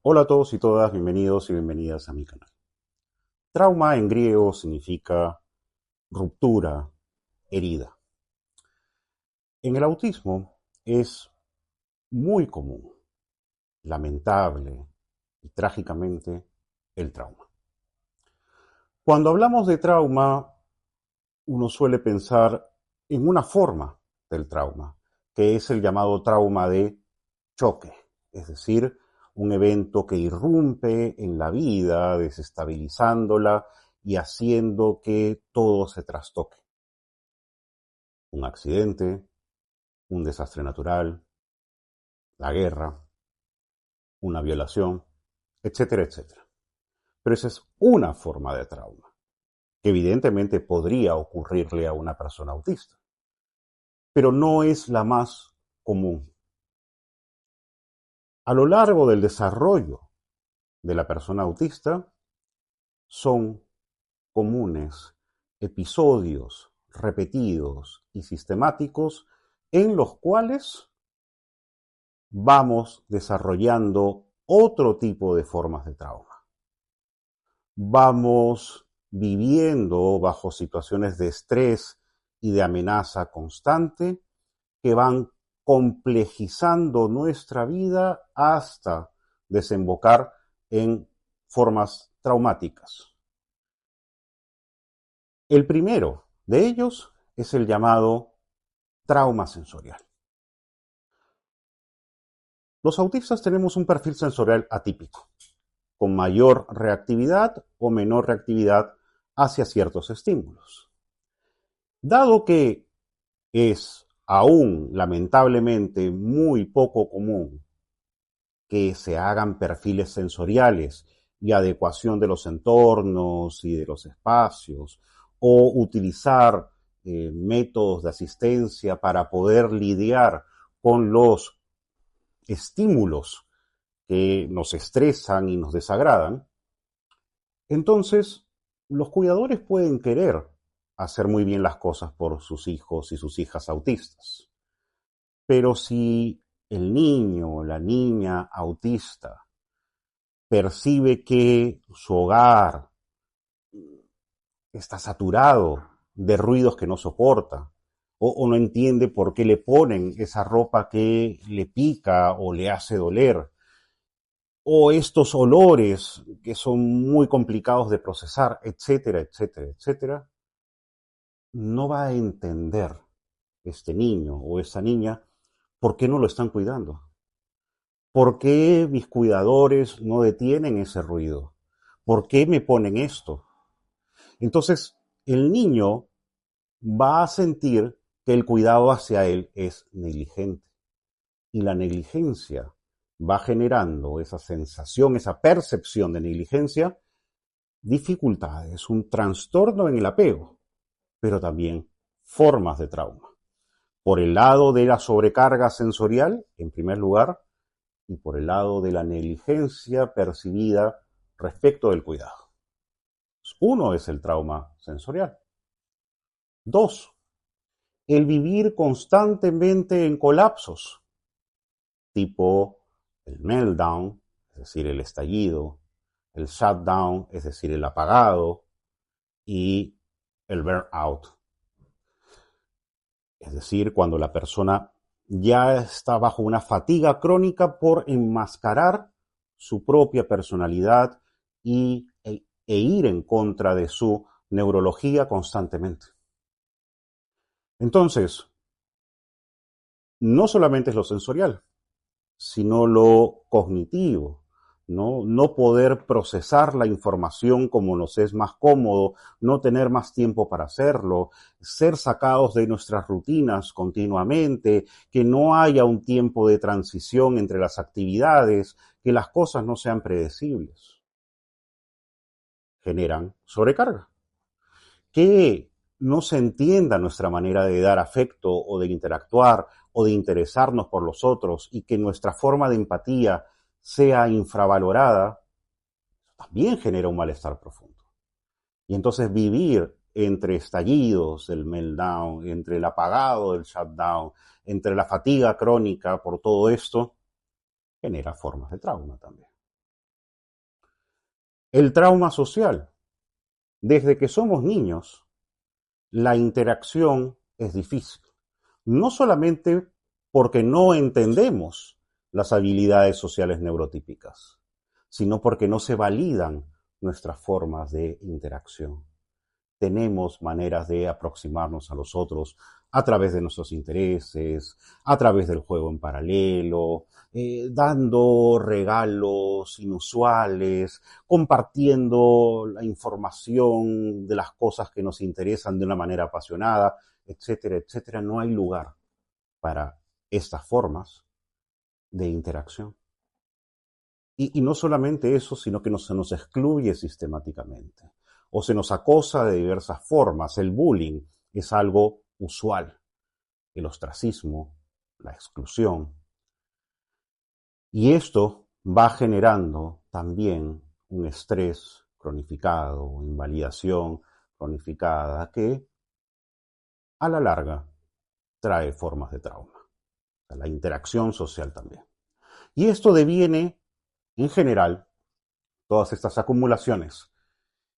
Hola a todos y todas, bienvenidos y bienvenidas a mi canal. Trauma en griego significa ruptura, herida. En el autismo es muy común, lamentable y trágicamente, el trauma. Cuando hablamos de trauma, uno suele pensar en una forma del trauma, que es el llamado trauma de choque, es decir, un evento que irrumpe en la vida, desestabilizándola y haciendo que todo se trastoque. Un accidente, un desastre natural, la guerra, una violación, etcétera, etcétera. Pero esa es una forma de trauma, que evidentemente podría ocurrirle a una persona autista, pero no es la más común. A lo largo del desarrollo de la persona autista, son comunes episodios repetidos y sistemáticos en los cuales vamos desarrollando otro tipo de formas de trauma. Vamos viviendo bajo situaciones de estrés y de amenaza constante que van complejizando nuestra vida hasta desembocar en formas traumáticas. El primero de ellos es el llamado trauma sensorial. Los autistas tenemos un perfil sensorial atípico, con mayor reactividad o menor reactividad hacia ciertos estímulos. Dado que es aún lamentablemente muy poco común que se hagan perfiles sensoriales y adecuación de los entornos y de los espacios, o utilizar métodos de asistencia para poder lidiar con los estímulos que nos estresan y nos desagradan, entonces los cuidadores pueden querer hacer muy bien las cosas por sus hijos y sus hijas autistas. Pero si el niño o la niña autista percibe que su hogar está saturado de ruidos que no soporta, o no entiende por qué le ponen esa ropa que le pica o le hace doler, o estos olores que son muy complicados de procesar, etcétera, etcétera, etcétera, no va a entender este niño o esa niña por qué no lo están cuidando. ¿Por qué mis cuidadores no detienen ese ruido? ¿Por qué me ponen esto? Entonces, el niño va a sentir que el cuidado hacia él es negligente. Y la negligencia va generando esa sensación, esa percepción de negligencia, dificultades, un trastorno en el apego, pero también formas de trauma. Por el lado de la sobrecarga sensorial, en primer lugar, y por el lado de la negligencia percibida respecto del cuidado. Uno es el trauma sensorial. Dos, el vivir constantemente en colapsos, tipo el meltdown, es decir, el estallido, el shutdown, es decir, el apagado, y el burnout, es decir, cuando la persona ya está bajo una fatiga crónica por enmascarar su propia personalidad e ir en contra de su neurología constantemente. Entonces, no solamente es lo sensorial, sino lo cognitivo, ¿no? No poder procesar la información como nos es más cómodo, no tener más tiempo para hacerlo, ser sacados de nuestras rutinas continuamente, que no haya un tiempo de transición entre las actividades, que las cosas no sean predecibles. Generan sobrecarga. Que no se entienda nuestra manera de dar afecto o de interactuar o de interesarnos por los otros y que nuestra forma de empatía sea infravalorada, también genera un malestar profundo. Y entonces vivir entre estallidos del meltdown, entre el apagado del shutdown, entre la fatiga crónica por todo esto, genera formas de trauma también. El trauma social. Desde que somos niños, la interacción es difícil. No solamente porque no entendemos las habilidades sociales neurotípicas, sino porque no se validan nuestras formas de interacción. Tenemos maneras de aproximarnos a los otros a través de nuestros intereses, a través del juego en paralelo, dando regalos inusuales, compartiendo la información de las cosas que nos interesan de una manera apasionada, etcétera, etcétera. No hay lugar para estas formas de interacción. Y no solamente eso, sino que se nos excluye sistemáticamente o se nos acosa de diversas formas. El bullying es algo usual, el ostracismo, la exclusión. Y esto va generando también un estrés cronificado, invalidación cronificada que a la larga trae formas de trauma. La interacción social también. Y esto deviene, en general, todas estas acumulaciones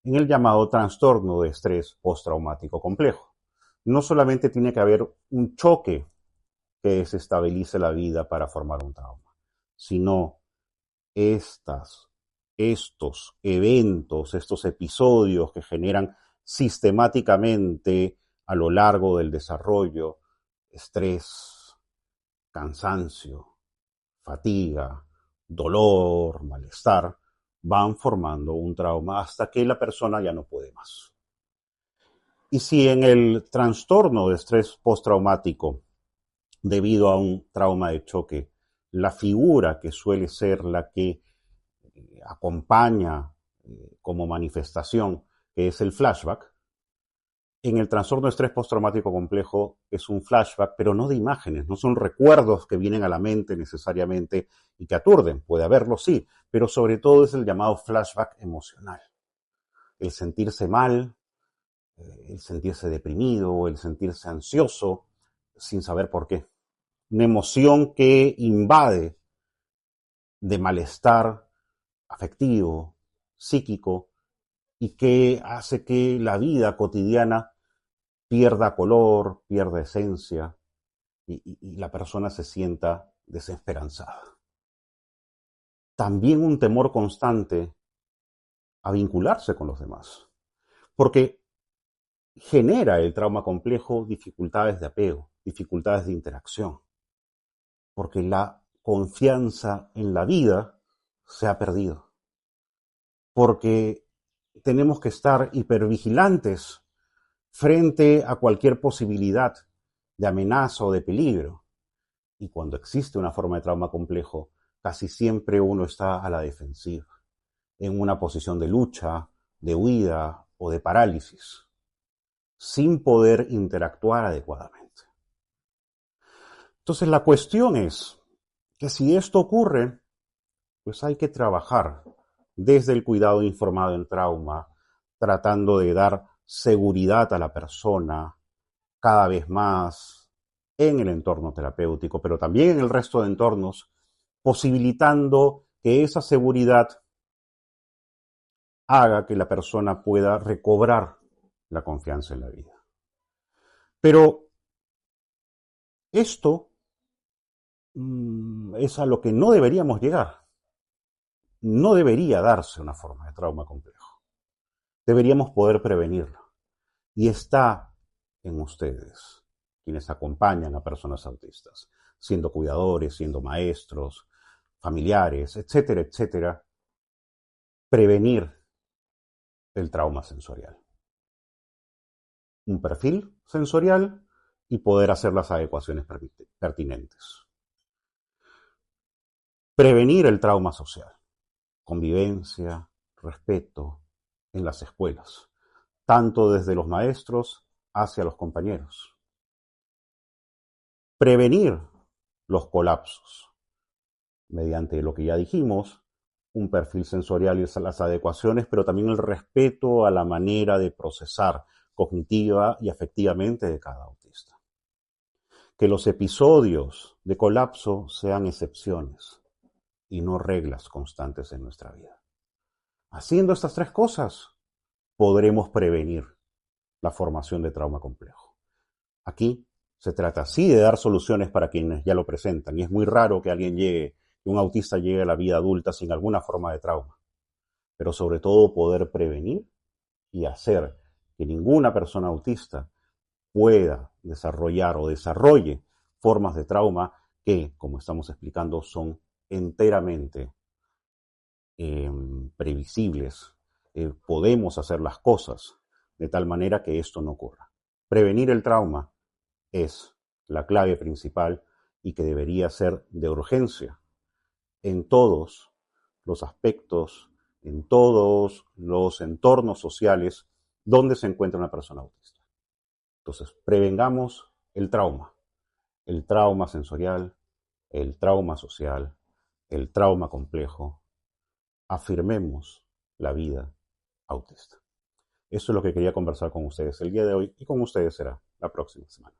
en el llamado trastorno de estrés postraumático complejo. No solamente tiene que haber un choque que desestabilice la vida para formar un trauma, sino estos eventos, estos episodios que generan sistemáticamente a lo largo del desarrollo estrés, cansancio, fatiga, dolor, malestar, van formando un trauma hasta que la persona ya no puede más. Y si en el trastorno de estrés postraumático, debido a un trauma de choque, la figura que suele ser la que acompaña como manifestación, que es el flashback, en el trastorno de estrés postraumático complejo es un flashback, pero no de imágenes, no son recuerdos que vienen a la mente necesariamente y que aturden, puede haberlo sí, pero sobre todo es el llamado flashback emocional. El sentirse mal, el sentirse deprimido, el sentirse ansioso, sin saber por qué. Una emoción que invade de malestar afectivo, psíquico, y que hace que la vida cotidiana pierda color, pierda esencia, y la persona se sienta desesperanzada. También un temor constante a vincularse con los demás, porque genera el trauma complejo dificultades de apego, dificultades de interacción, porque la confianza en la vida se ha perdido, porque tenemos que estar hipervigilantes frente a cualquier posibilidad de amenaza o de peligro. Y cuando existe una forma de trauma complejo, casi siempre uno está a la defensiva, en una posición de lucha, de huida o de parálisis, sin poder interactuar adecuadamente. Entonces la cuestión es que si esto ocurre, pues hay que trabajar desde el cuidado informado en trauma, tratando de dar seguridad a la persona cada vez más en el entorno terapéutico, pero también en el resto de entornos, posibilitando que esa seguridad haga que la persona pueda recobrar la confianza en la vida. Pero esto es a lo que no deberíamos llegar. No debería darse una forma de trauma complejo. Deberíamos poder prevenirlo. Y está en ustedes, quienes acompañan a personas autistas, siendo cuidadores, siendo maestros, familiares, etcétera, etcétera, prevenir el trauma sensorial. Un perfil sensorial y poder hacer las adecuaciones pertinentes. Prevenir el trauma social. Convivencia, respeto en las escuelas, tanto desde los maestros hacia los compañeros. Prevenir los colapsos, mediante lo que ya dijimos, un perfil sensorial y las adecuaciones, pero también el respeto a la manera de procesar cognitiva y afectivamente de cada autista. Que los episodios de colapso sean excepciones y no reglas constantes en nuestra vida. Haciendo estas tres cosas, podremos prevenir la formación de trauma complejo. Aquí se trata sí de dar soluciones para quienes ya lo presentan, y es muy raro que un autista llegue a la vida adulta sin alguna forma de trauma, pero sobre todo poder prevenir y hacer que ninguna persona autista pueda desarrollar o desarrolle formas de trauma que, como estamos explicando, son enteramente previsibles. Podemos hacer las cosas de tal manera que esto no ocurra. Prevenir el trauma es la clave principal y que debería ser de urgencia en todos los aspectos, en todos los entornos sociales donde se encuentra una persona autista. Entonces, prevengamos el trauma sensorial, el trauma social, el trauma complejo. Afirmemos la vida autista. Eso es lo que quería conversar con ustedes el día de hoy y con ustedes será la próxima semana.